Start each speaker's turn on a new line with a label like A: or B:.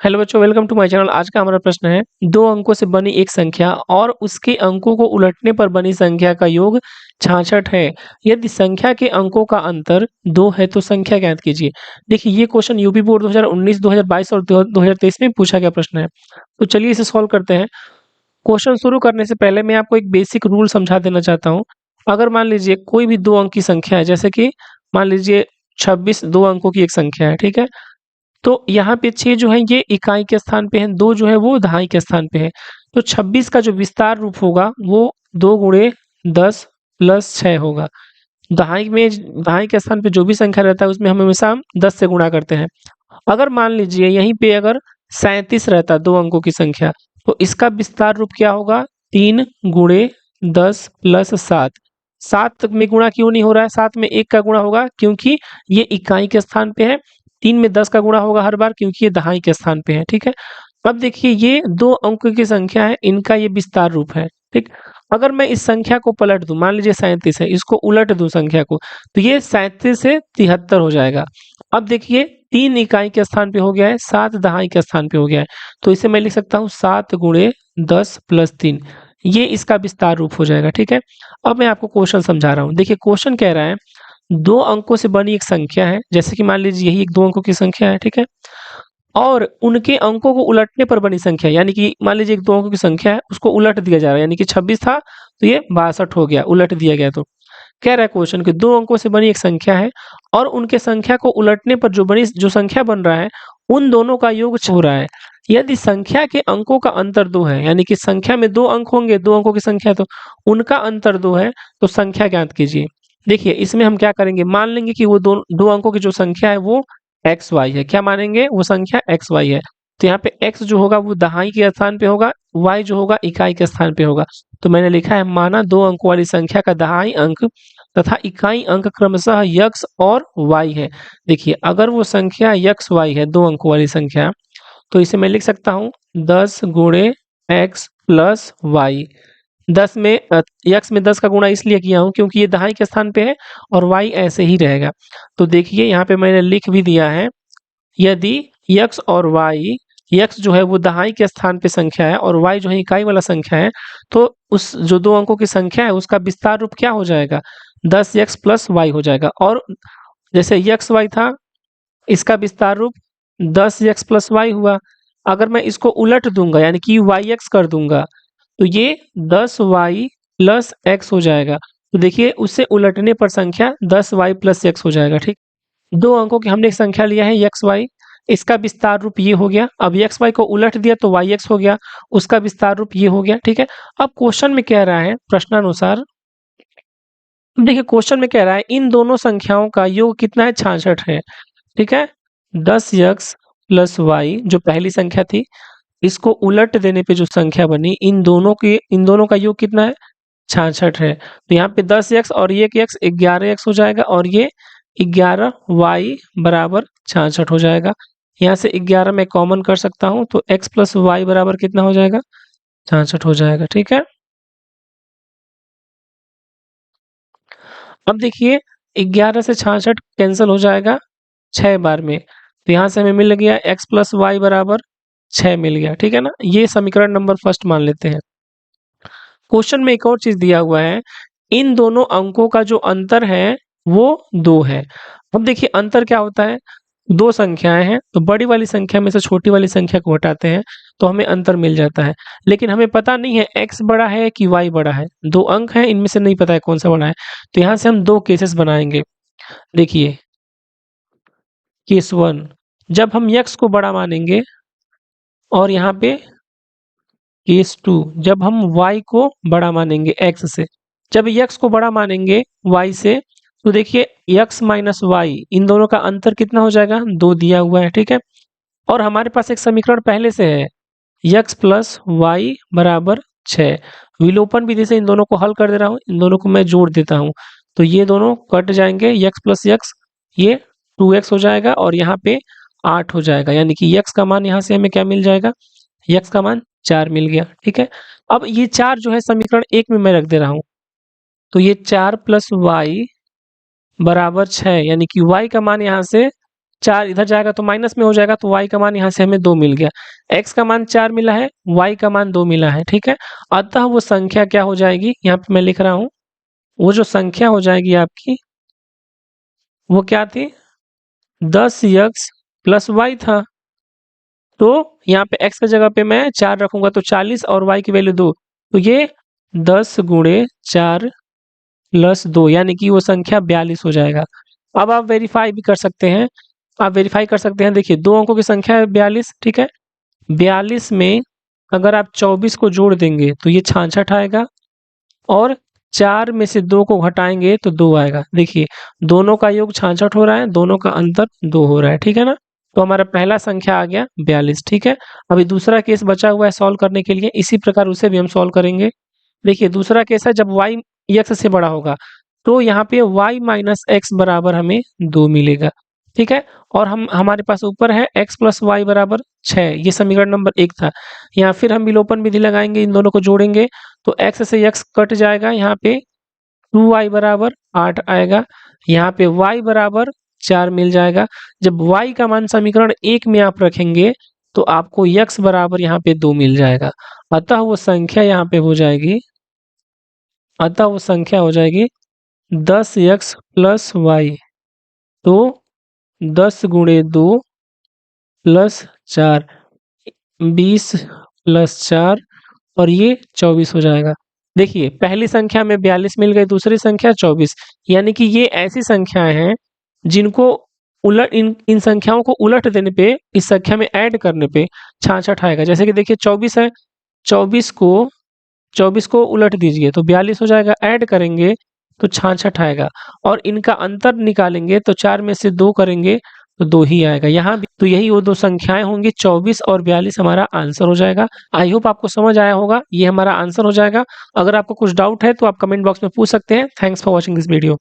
A: Hello बच्चों, welcome to my channel. आज का हमारा प्रश्न है, दो अंकों से बनी एक संख्या और उसके अंकों को उलटने पर बनी संख्या का योग 66 है। यदि संख्या के अंकों का अंतर 2 है तो संख्या ज्ञात कीजिए। देखिए, ये क्वेश्चन यूपी बोर्ड 2019, 2022 और 2023 में पूछा गया प्रश्न है। तो चलिए इसे सॉल्व करते हैं। क्वेश्चन शुरू करने से पहले मैं आपको एक बेसिक रूल समझा देना चाहता हूँ। अगर मान लीजिए कोई भी दो अंक की संख्या है, जैसे कि मान लीजिए 26 दो अंकों की एक संख्या है, ठीक है। तो यहाँ पे 6 जो है ये इकाई के स्थान पे है, 2 जो है वो दहाई के स्थान पे है। तो 26 का जो विस्तार रूप होगा वो 2 गुणे 10 प्लस 6 होगा। दहाई के स्थान पे जो भी संख्या रहता है उसमें हम हमेशा 10 से गुणा करते हैं। अगर मान लीजिए यहीं पे अगर 37 रहता, दो अंकों की संख्या, तो इसका विस्तार रूप क्या होगा? 3 गुणे 10 प्लस 7। 7 में गुणा क्यों नहीं हो रहा है? 7 में 1 का गुणा होगा क्योंकि ये इकाई के स्थान पे है। 3 में 10 का गुणा होगा हर बार क्योंकि ये दहाई के स्थान पे है, ठीक है। अब देखिए, ये दो अंक की संख्या है, इनका ये विस्तार रूप है, ठीक। अगर मैं इस संख्या को पलट दूं, मान लीजिए 37 है, इसको उलट दूं संख्या को, तो ये 37 से 73 हो जाएगा। अब देखिए, 3 इकाई के स्थान पे हो गया है, 7 दहाई के स्थान पे हो गया है। तो इसे मैं लिख सकता हूँ 7 गुणे 10 प्लस 3। ये इसका विस्तार रूप हो जाएगा, ठीक है। अब मैं आपको क्वेश्चन समझा रहा हूँ। देखिए, क्वेश्चन कह रहा है, दो अंकों से बनी एक संख्या है, जैसे कि मान लीजिए यही एक दो अंकों की संख्या है, ठीक है। और उनके अंकों को उलटने पर बनी संख्या, यानी कि मान लीजिए एक दो अंकों की संख्या है, उसको उलट दिया जा रहा है, यानी कि 26 था तो ये 62 हो गया, उलट दिया गया। तो कह रहा है क्वेश्चन कि दो अंकों से बनी एक संख्या है और उनके संख्या को उलटने पर जो संख्या बन रहा है, उन दोनों का योग 6 हो रहा है। यदि संख्या के अंकों का अंतर 2 है, यानी कि संख्या में दो अंक होंगे, दो अंकों की संख्या, तो उनका अंतर 2 है, तो संख्या ज्ञात कीजिए। देखिए, इसमें हम क्या करेंगे, मान लेंगे कि वो दो दो अंकों की जो संख्या है वो एक्स वाई है। क्या मानेंगे? वो संख्या एक्स वाई है। तो यहाँ पे एक्स जो होगा वो दहाई के स्थान पे होगा, वाई जो होगा इकाई के स्थान पे होगा। तो मैंने लिखा है, माना दो अंकों वाली संख्या का दहाई अंक तथा इकाई अंक क्रमशः यक्स और वाई है। देखिए, अगर वो संख्या यक्स वाई है, दो अंकों वाली संख्या, तो इसे मैं लिख सकता हूँ 10 गुणे एक्स प्लस वाई। 10 में यक्स में 10 का गुणा इसलिए किया हूँ क्योंकि ये दहाई के स्थान पे है और वाई ऐसे ही रहेगा। तो देखिए, यहाँ पे मैंने लिख भी दिया है, यदि यक्स और वाई, यक्स जो है वो दहाई के स्थान पे संख्या है और वाई जो है इकाई वाला संख्या है, तो उस जो दो अंकों की संख्या है उसका विस्तार रूप क्या हो जाएगा? 10 यक्स प्लस वाई हो जाएगा। और जैसे यक्स वाई था, इसका विस्तार रूप 10 एक्स प्लस वाई हुआ। अगर मैं इसको उलट दूंगा, यानी कि वाई एक्स कर दूंगा, तो ये 10 वाई प्लस एक्स हो जाएगा। तो देखिए, उससे उलटने पर संख्या 10 वाई प्लस एक्स हो जाएगा, ठीक। दो अंकों की हमने एक संख्या लिया है एक्स वाई, इसका विस्तार रूप ये हो गया। अब एक्स वाई को उलट दिया तो वाई एक्स हो गया, उसका विस्तार रूप ये हो गया, ठीक है। अब क्वेश्चन में कह रहा है, प्रश्नानुसार देखिए, क्वेश्चन में कह रहा है इन दोनों संख्याओं का योग कितना है? 66 है, ठीक है। 10 यक्स प्लस वाई जो पहली संख्या थी, इसको उलट देने पे जो संख्या बनी, इन दोनों का योग कितना है? 66 है। तो यहाँ पे 10 एक्स और ये 1 एक्स 11 एक्स हो जाएगा और ये 11 वाई बराबर 66 हो जाएगा। यहाँ से 11 मैं कॉमन कर सकता हूँ, तो एक्स प्लस वाई बराबर कितना हो जाएगा? 66 हो जाएगा, ठीक है। अब देखिए, 11 से 66 कैंसिल हो जाएगा 6 बार में, तो यहाँ से हमें मिल गया एक्स प्लस वाई बराबर 6 मिल गया, ठीक है ना। ये समीकरण नंबर फर्स्ट मान लेते हैं। क्वेश्चन में एक और चीज दिया हुआ है, इन दोनों अंकों का जो अंतर है वो 2 है। अब देखिए, अंतर क्या होता है? दो संख्याएं हैं तो बड़ी वाली संख्या में से छोटी वाली संख्या को हटाते हैं तो हमें अंतर मिल जाता है। लेकिन हमें पता नहीं है x बड़ा है कि y बड़ा है, दो अंक हैं, इनमें से नहीं पता है कौन सा बड़ा है। तो यहाँ से हम दो केसेस बनाएंगे। देखिए, केस वन, जब हम x को बड़ा मानेंगे, और यहाँ पे केस टू, जब हम y को बड़ा मानेंगे x से। जब x को बड़ा मानेंगे y से, तो देखिए x माइनस वाई, इन दोनों का अंतर कितना हो जाएगा? 2 दिया हुआ है, ठीक है। और हमारे पास एक समीकरण पहले से है, x प्लस वाई बराबर 6। विलोपन विधि से इन दोनों को हल कर दे रहा हूँ, इन दोनों को मैं जोड़ देता हूँ, तो ये दोनों कट जाएंगे, x प्लस x, ये 2x हो जाएगा और यहाँ पे 8 हो जाएगा, यानी कि x का मान यहाँ से हमें क्या मिल जाएगा? x का मान 4 मिल गया, ठीक है। अब ये 4 जो है समीकरण 1 में मैं रख दे रहा हूँ, तो ये 4 प्लस वाई बराबर 6, यानी कि y का मान यहाँ से 4 इधर जाएगा तो माइनस में हो जाएगा, तो y का मान यहाँ से हमें 2 मिल गया। x का मान 4 मिला है, y का मान 2 मिला है, ठीक है। अतः वो संख्या क्या हो जाएगी, यहाँ पे मैं लिख रहा हूँ, वो जो संख्या हो जाएगी आपकी, वो क्या थी, 10x प्लस y था। तो यहाँ पे x की जगह पे मैं 4 रखूंगा तो 40 और y की वैल्यू 2, तो ये 10 गुणे 4 प्लस 2 यानी कि वो संख्या 42 हो जाएगा। अब आप वेरीफाई भी कर सकते हैं, आप वेरीफाई कर सकते हैं। देखिए 2 अंकों की संख्या है 42, ठीक है। 42 में अगर आप 24 को जोड़ देंगे तो ये 66 आएगा, और 4 में से 2 को घटाएंगे तो 2 आएगा। देखिए दोनों का योग 66 हो रहा है, दोनों का अंतर 2 हो रहा है, ठीक है ना। तो हमारा पहला संख्या आ गया 42, ठीक है। अभी दूसरा केस बचा हुआ है सॉल्व करने के लिए, इसी प्रकार उसे भी हम सॉल्व करेंगे। देखिए दूसरा केस है जब y x से बड़ा होगा, तो यहाँ पे y माइनस एक्स बराबर हमें 2 मिलेगा, ठीक है। और हम हमारे पास ऊपर है x प्लस वाई बराबर 6, ये समीकरण नंबर 1 था। यहाँ फिर हम विलोपन विधि लगाएंगे, इन दोनों को जोड़ेंगे तो x से x कट जाएगा, यहाँ पे 2y बराबर 8 आएगा, यहाँ पे y बराबर 4 मिल जाएगा। जब y का मान समीकरण 1 में आप रखेंगे तो आपको x बराबर यहाँ पे 2 मिल जाएगा। अतः वो संख्या यहाँ पे हो जाएगी, अतः वो संख्या हो जाएगी 10x प्लस वाई। तो 10 गुणे 2 प्लस 4, 20 प्लस 4, और ये 24 हो जाएगा। देखिए पहली संख्या में 42 मिल गई, दूसरी संख्या 24, यानी कि ये ऐसी संख्याएं हैं जिनको उलट इन संख्याओं को उलट देने पे, इस संख्या में ऐड करने पे 66 आएगा। जैसे कि देखिए 24 है, 24 को 24 को उलट दीजिए तो 42 हो जाएगा, ऐड करेंगे तो 66 आएगा, और इनका अंतर निकालेंगे तो 4 में से 2 करेंगे तो 2 ही आएगा यहाँ भी। तो यही वो दो संख्याएं होंगी, 24 और 42 हमारा आंसर हो जाएगा। आई होप आपको समझ आया होगा, ये हमारा आंसर हो जाएगा। अगर आपको कुछ डाउट है तो आप कमेंट बॉक्स में पूछ सकते हैं। Thanks for watching this video.